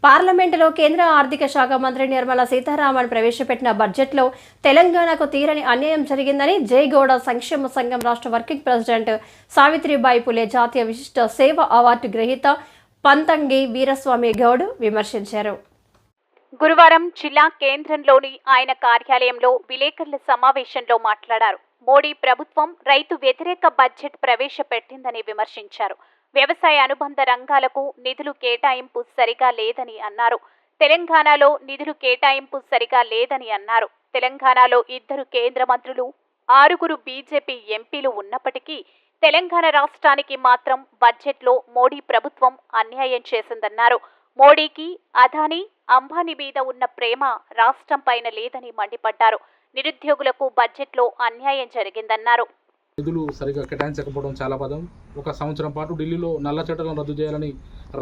పార్లమెంటులో కేంద్ర ఆర్థిక శాఖ మంత్రి నిర్మలా సీతారామన్ ప్రవేశపెట్టిన బడ్జెట్లో తెలంగాణకు తీరని అన్యాయం జరిగిందని జయగౌడ సంక్షేమ సంఘం రాష్ట్ర వర్కింగ్ ప్రెసిడెంట్ సావిత్రిబాయి పులే జాతీయ విశిష్ట సేవ అవార్డు గ్రహీత పంతంగి వీరస్వామి గౌడ్ విమర్శించారు. గురువారం జిల్లా కేంద్రంలోని ఆయన కార్యాలయంలో విలేకరుల సమావేశంలో మాట్లాడారు. మోడీ ప్రభుత్వం రైతు వ్యతిరేక బడ్జెట్ ప్రవేశపెట్టిందని విమర్శించారు. వ్యవసాయ అనుబంధ రంగాలకు నిధులు కేటాయింపు సరిగా లేదని అన్నారు. తెలంగాణలో నిధులు కేటాయింపు సరిగా లేదని అన్నారు. తెలంగాణలో 2 కేంద్ర మంత్రులు, 6 బీజేపీ ఎంపీలు ఉన్నప్పటికీ తెలంగాణ రాష్ట్రానికి మాత్రం బడ్జెట్లో మోడీ ప్రభుత్వం అన్యాయం చేసిందన్నారు. మోడీకి అదానీ, అంబానీ మీద ఉన్న ప్రేమ రాష్ట్రం పైన లేదని మండిపడ్డారు. నిరుద్యోగులకు బడ్జెట్లో అన్యాయం జరిగిందన్నారు. నిధులు సరిగా కేటాయించకపోవడం చాలా పదం. 1 సంవత్సరం పాటు ఢిల్లీలో నల్ల చట్టాలను రద్దు చేయాలని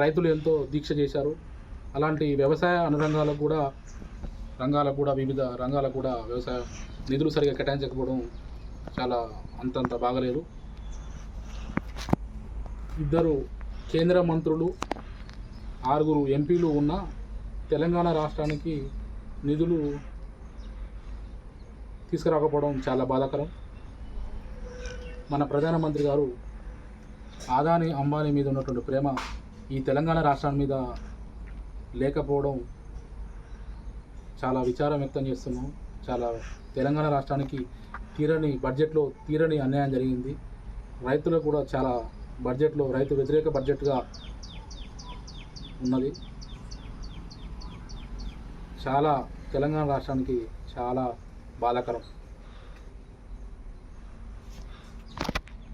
రైతులు ఎంతో దీక్ష చేశారు. అలాంటి వ్యవసాయ అనురంగాలకు కూడా వివిధ రంగాలకు కూడా వ్యవసాయ నిధులు సరిగా కేటాయించకపోవడం చాలా అంతంత బాగలేదు. 2 కేంద్ర మంత్రులు, 6 ఎంపీలు ఉన్న తెలంగాణ రాష్ట్రానికి నిధులు తీసుకురాకపోవడం చాలా బాధాకరం. మన ప్రధానమంత్రి గారు అదానీ, అంబానీ మీద ఉన్నటువంటి ప్రేమ ఈ తెలంగాణ రాష్ట్రం మీద లేకపోవడం చాలా విచారం వ్యక్తం చేస్తున్నాం. చాలా తెలంగాణ రాష్ట్రానికి బడ్జెట్లో తీరని అన్యాయం జరిగింది. రైతులకు కూడా చాలా బడ్జెట్లో రైతు వ్యతిరేక బడ్జెట్గా ఉన్నది. చాలా తెలంగాణ రాష్ట్రానికి చాలా బాధాకరం.